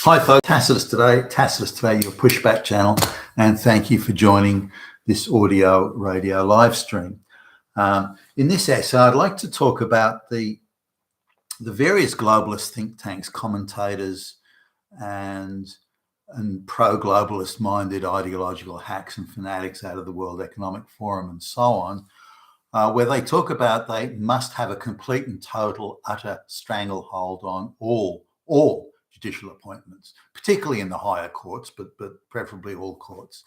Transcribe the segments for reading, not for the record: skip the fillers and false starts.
Hi folks, Tacitus today, your pushback channel, and thank you for joining this audio radio live stream. In this essay, I'd like to talk about the various globalist think tanks, commentators, and pro-globalist minded ideological hacks and fanatics out of the World Economic Forum and so on, where they talk about they must have a complete and total utter stranglehold on all judicial appointments, particularly in the higher courts, but preferably all courts.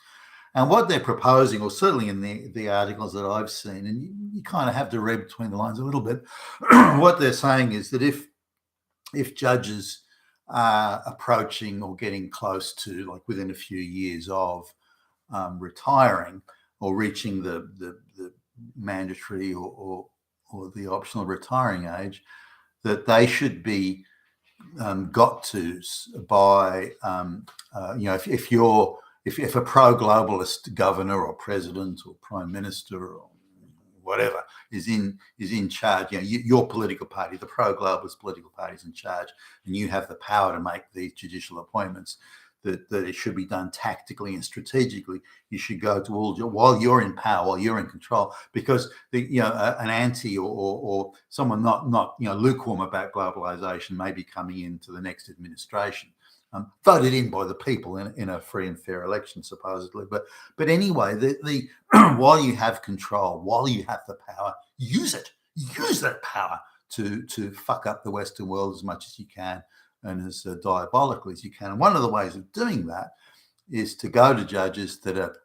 And what they're proposing, or certainly in the articles that I've seen, and you kind of have to read between the lines a little bit, what they're saying is that if judges are approaching or getting close to, like within a few years of retiring or reaching the mandatory or the optional retiring age, that they should be got to by if a pro-globalist governor or president or prime minister or whatever is in charge, your political party, the pro-globalist political party, is in charge, and you have the power to make these judicial appointments, that it should be done tactically and strategically. You should go to all while you're in power, while you're in control, because an anti or someone not lukewarm about globalization may be coming into the next administration, voted in by the people in a free and fair election, supposedly. But anyway, the while you have control, while you have the power, use it. Use that power to fuck up the Western world as much as you can, and as diabolically as you can. And one of the ways of doing that is to go to judges that are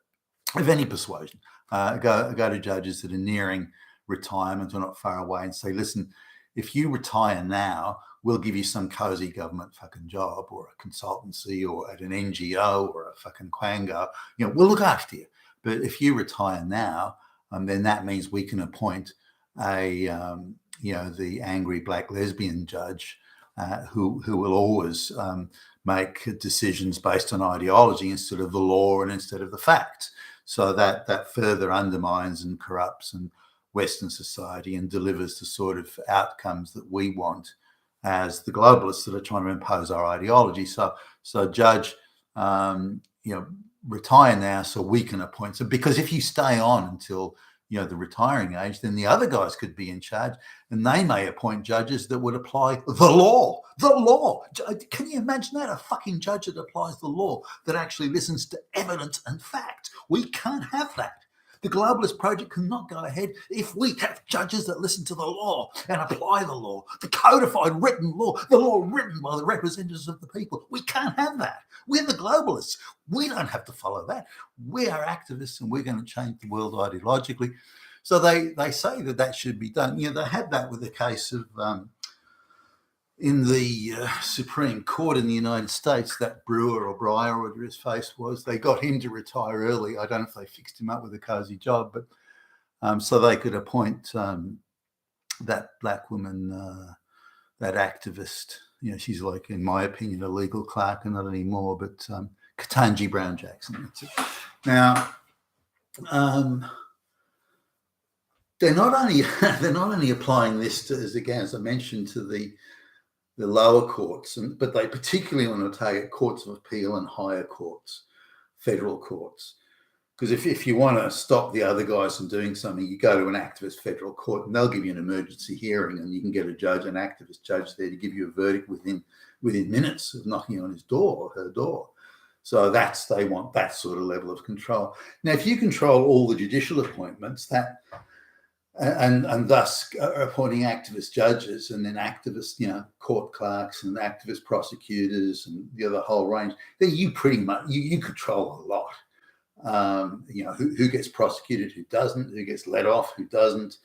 of any persuasion, go to judges that are nearing retirement or not far away, and say, listen, if you retire now, we'll give you some cozy government fucking job or a consultancy or at an NGO or a fucking quango. We'll look after you. But if you retire now, then that means we can appoint the angry black lesbian judge who will always make decisions based on ideology instead of the law and instead of the facts. So that further undermines and corrupts and Western society and delivers the sort of outcomes that we want as the globalists that are trying to impose our ideology. So judge, retire now so we can appoint. So because if you stay on until the retiring age, then the other guys could be in charge, and they may appoint judges that would apply the law. The law. Can you imagine that? A fucking judge that applies the law, that actually listens to evidence and fact. We can't have that. The globalist project cannot go ahead if we have judges that listen to the law and apply the law, the codified written law, the law written by the representatives of the people. We can't have that. We're the globalists. We don't have to follow that. We are activists, and we're going to change the world ideologically. So they say that should be done. They had that with the case of in the Supreme Court in the United States, that Brewer or Breyer, or whatever his face was, they got him to retire early. I don't know if they fixed him up with a cozy job, but so they could appoint that black woman, that activist. She's like, in my opinion, a legal clerk, and not anymore, but Ketanji Brown Jackson. That's it. Now, they're not only applying this to, as I mentioned, to the lower courts, but they particularly want to target courts of appeal and higher courts, federal courts. Because if you want to stop the other guys from doing something, you go to an activist federal court, and they'll give you an emergency hearing, and you can get an activist judge there to give you a verdict within minutes of knocking on his door or her door. So they want that sort of level of control. Now, if you control all the judicial appointments, and thus appointing activist judges and then activist, court clerks and activist prosecutors and the other whole range, then you pretty much you control a lot. Who gets prosecuted, who doesn't, who gets let off, who doesn't.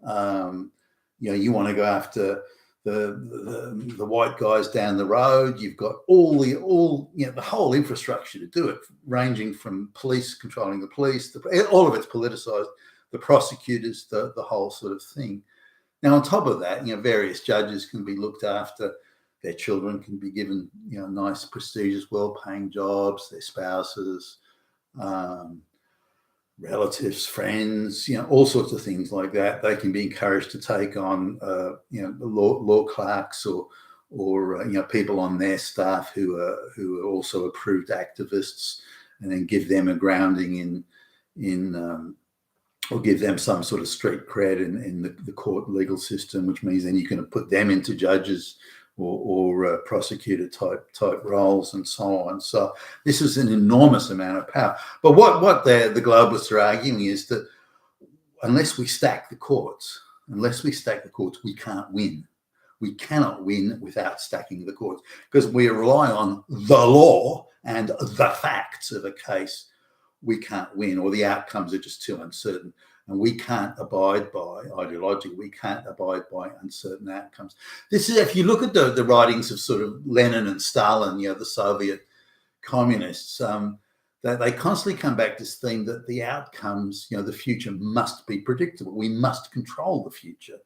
You want to go after the white guys down the road. You've got the whole infrastructure to do it, ranging from police controlling the police, all of it's politicized. The prosecutors, the whole sort of thing. Now, on top of that, various judges can be looked after. Their children can be given, nice, prestigious, well-paying jobs. Their spouses, relatives, friends, all sorts of things like that. They can be encouraged to take on, law clerks people on their staff who are also approved activists, and then give them a grounding or give them some sort of street cred in the court legal system, which means then you can put them into judges or prosecutor type roles and so on. So this is an enormous amount of power. But what the globalists are arguing is that unless we stack the courts, we can't win. We cannot win without stacking the courts, because we rely on the law and the facts of a case. We can't win, or the outcomes are just too uncertain. And we can't abide by ideology. We can't abide by uncertain outcomes. This is, if you look at the writings of sort of Lenin and Stalin, the Soviet communists, they constantly come back to this theme that the outcomes, the future must be predictable. We must control the future.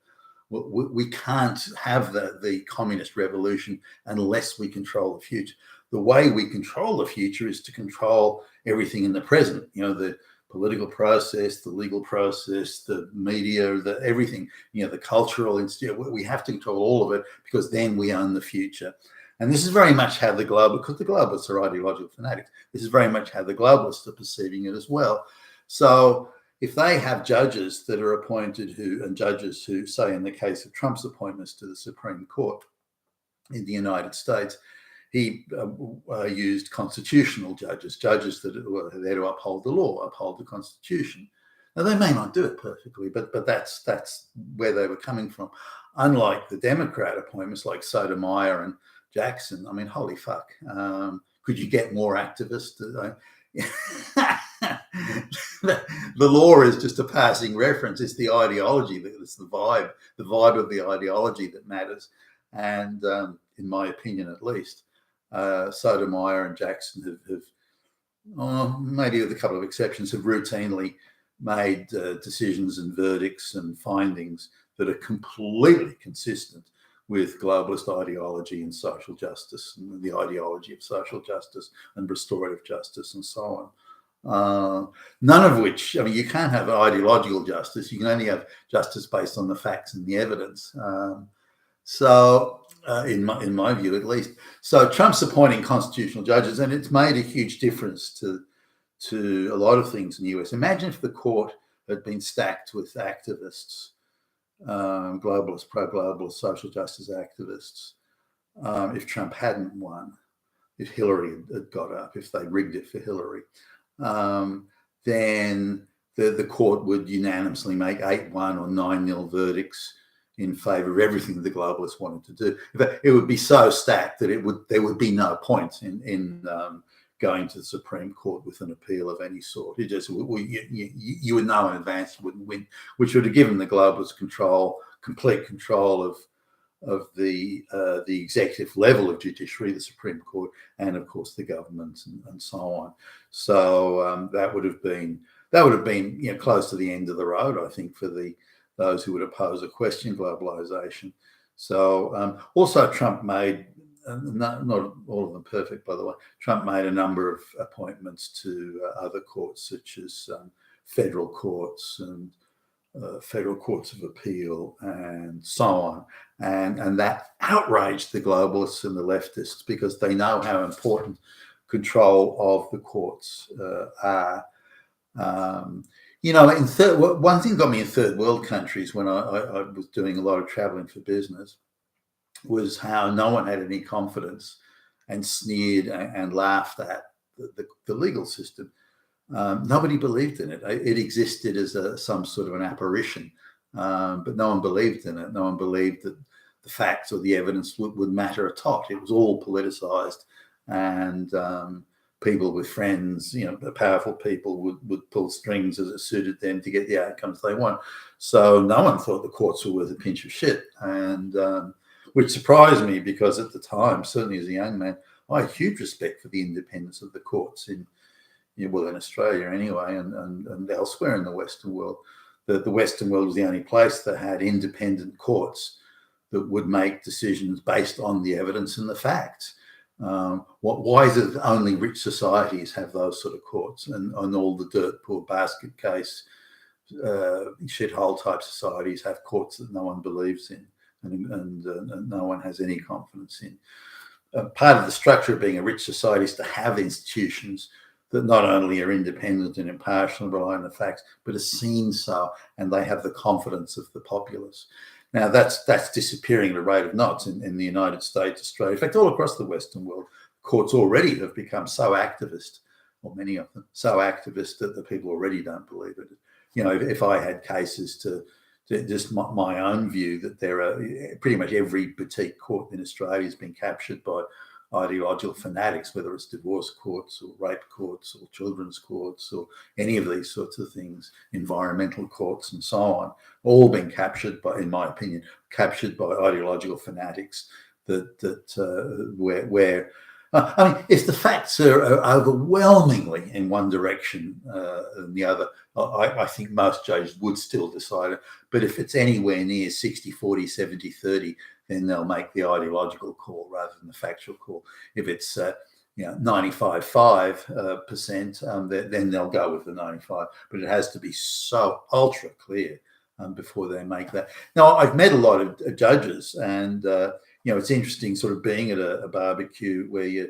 We can't have the communist revolution unless we control the future. The way we control the future is to control everything in the present, the political process, the legal process, the media, everything, the cultural institute. We have to control all of it, because then we own the future. And this is very much how because the globalists are ideological fanatics, this is very much how the globalists are perceiving it as well. So if they have judges that are appointed and judges who, say in the case of Trump's appointments to the Supreme Court in the United States, he used constitutional judges that were there to uphold the law, uphold the Constitution. Now, they may not do it perfectly, but that's where they were coming from. Unlike the Democrat appointments like Sotomayor and Jackson, I mean, holy fuck, could you get more activists? The law is just a passing reference. It's the ideology, it's the vibe of the ideology that matters. And in my opinion, at least, Sotomayor and Jackson have maybe with a couple of exceptions, have routinely made decisions and verdicts and findings that are completely consistent with globalist ideology and social justice, and the ideology of social justice and restorative justice and so on. None of which, I mean, you can't have ideological justice. You can only have justice based on the facts and the evidence. In my view, at least. So Trump's appointing constitutional judges, and it's made a huge difference to a lot of things in the US. Imagine if the court had been stacked with activists, globalists, pro-globalist, social justice activists, if Trump hadn't won, if Hillary had got up, if they rigged it for Hillary, then the court would unanimously make 8-1 or 9-0 verdicts in favour of everything the globalists wanted to do. It would be so stacked that there would be no point in going to the Supreme Court with an appeal of any sort. You would know in advance you wouldn't win, which would have given the globalists complete control of the executive level of judiciary, the Supreme Court, and of course the government and so on. So that would have been close to the end of the road, I think, for those who would oppose or question globalization. So also Trump made, not all of them perfect, by the way, Trump made a number of appointments to other courts, such as federal courts and federal courts of appeal and so on. And that outraged the globalists and the leftists, because they know how important control of the courts are. One thing got me in third world countries when I was doing a lot of traveling for business was how no one had any confidence and sneered and laughed at the legal system. Nobody believed in it. It existed as some sort of an apparition, but no one believed in it. No one believed that the facts or the evidence would matter a tot. It was all politicized, and people with friends, powerful people would pull strings as it suited them to get the outcomes they want. So no one thought the courts were worth a pinch of shit, and which surprised me, because at the time, certainly as a young man, I had huge respect for the independence of the courts in Australia anyway, and elsewhere in the Western world. The Western world was the only place that had independent courts that would make decisions based on the evidence and the facts. Why is it only rich societies have those sort of courts, and all the dirt poor basket case shithole type societies have courts that no one believes in? and no one has any confidence in. Part of the structure of being a rich society is to have institutions that not only are independent and impartial and rely on the facts, but are seen so, and they have the confidence of the populace. Now, that's disappearing at a rate of knots in the United States, Australia, in fact, all across the Western world. Courts already have become so activist, or many of them, so activist that the people already don't believe it. You know, if I had cases to just my own view that there are pretty much every boutique court in Australia has been captured by ideological fanatics, whether it's divorce courts or rape courts or children's courts or any of these sorts of things, environmental courts and so on, all been captured by, in my opinion, captured by ideological fanatics where I mean, if the facts are overwhelmingly in one direction than the other, I think most judges would still decide it. But if it's anywhere near 60-40, 70-30, then they'll make the ideological call rather than the factual call. If it's 95.5%, then they'll go with the 95. But it has to be so ultra clear before they make that. Now, I've met a lot of judges, and it's interesting sort of being at a barbecue where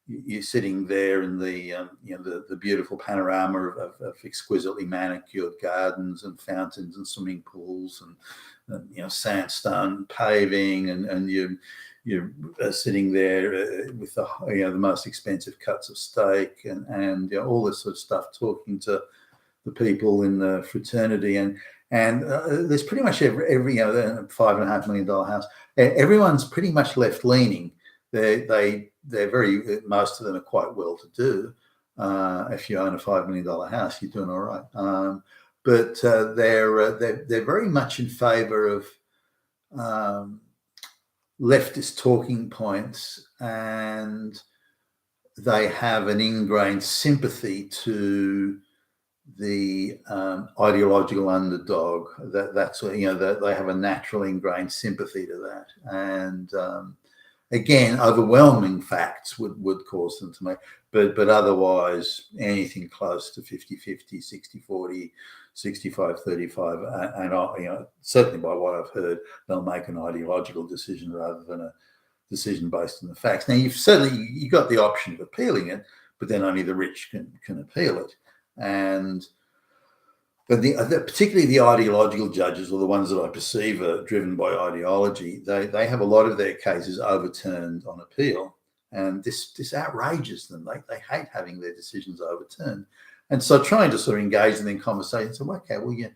you're sitting there in the beautiful panorama of exquisitely manicured gardens and fountains and swimming pools and sandstone paving, and you're sitting there with the most expensive cuts of steak and all this sort of stuff, talking to the people in the fraternity, and there's pretty much every $5.5 million house. Everyone's pretty much left leaning. They're very, most of them are quite well to do. If you own a $5 million house, you're doing all right. But they're very much in favour of leftist talking points, and they have an ingrained sympathy to the ideological underdog. That's that they have a natural ingrained sympathy to that, and again, overwhelming facts would cause them to make, but otherwise anything close to 50-50, 60-40, 65-35, and certainly by what I've heard, they'll make an ideological decision rather than a decision based on the facts. Now, you've got the option of appealing it, but then only the rich can appeal it. But particularly the ideological judges, or the ones that I perceive are driven by ideology, they have a lot of their cases overturned on appeal, and this outrages them. They hate having their decisions overturned, and so trying to sort of engage them in conversation. So, okay, well, you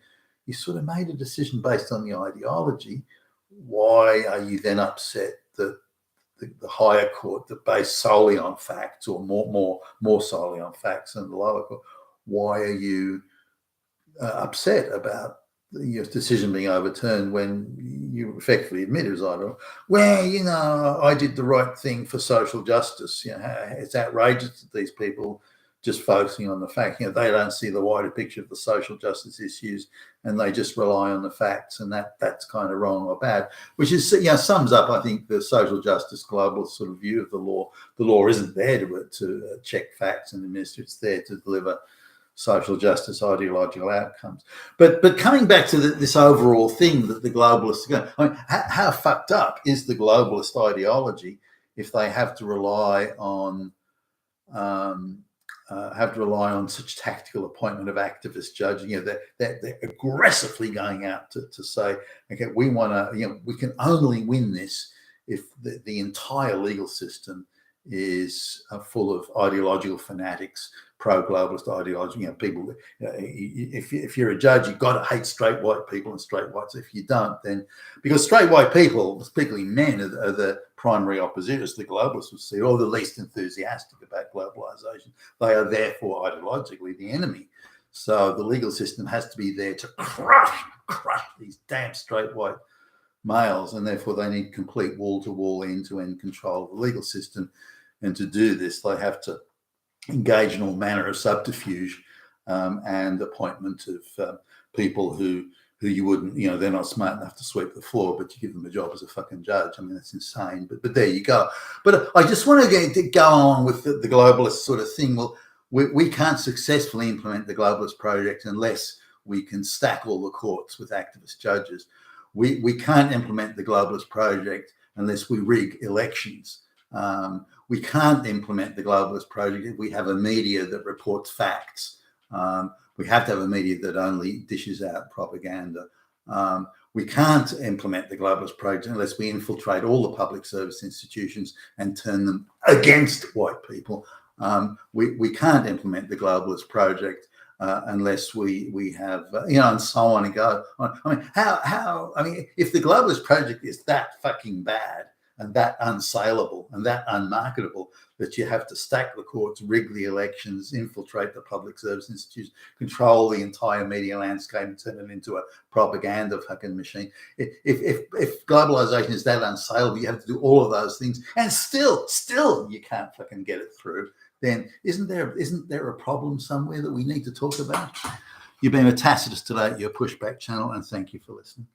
sort of made a decision based on the ideology. Why are you then upset that the higher court that based solely on facts, or more solely on facts than the lower court? Why are you upset about your decision being overturned when you effectively admit it was ideological? Well, I did the right thing for social justice. It's outrageous that these people just focusing on the fact, they don't see the wider picture of the social justice issues, and they just rely on the facts, and that's kind of wrong or bad, which is, sums up, I think, the social justice globalist sort of view of the law. The law isn't there to check facts and administer; it's there to deliver social justice ideological outcomes. But coming back to this overall thing that the globalists are going, I mean, how fucked up is the globalist ideology if they have to rely on such tactical appointment of activist judging? They're aggressively going out to say, okay, we want to, we can only win this if the entire legal system is full of ideological fanatics, pro-globalist ideology. People. If you're a judge, you've got to hate straight white people and straight whites. If you don't, then because straight white people, particularly men, are the primary oppositors. The globalists would see, or the least enthusiastic about globalization. They are therefore ideologically the enemy. So the legal system has to be there to crush these damn straight white males, and therefore they need complete wall-to-wall, end-to-end control of the legal system. And to do this, they have to engage in all manner of subterfuge and appointment of people who you wouldn't, they're not smart enough to sweep the floor, but you give them a job as a fucking judge. I mean, that's insane. But there you go. But I just want to go on with the globalist sort of thing. Well, we can't successfully implement the globalist project unless we can stack all the courts with activist judges. We can't implement the globalist project unless we rig elections. We can't implement the globalist project if we have a media that reports facts. We have to have a media that only dishes out propaganda. We can't implement the globalist project unless we infiltrate all the public service institutions and turn them against white people. We can't implement the globalist project unless we have, and so on and go on. I mean, if the globalist project is that fucking bad and that unsaleable and that unmarketable that you have to stack the courts, rig the elections, infiltrate the public service institutions, control the entire media landscape and turn it into a propaganda fucking machine. If globalization is that unsaleable, you have to do all of those things and still you can't fucking get it through, then isn't there a problem somewhere that we need to talk about? You've been a Tacitus today at your Pushback channel, and thank you for listening.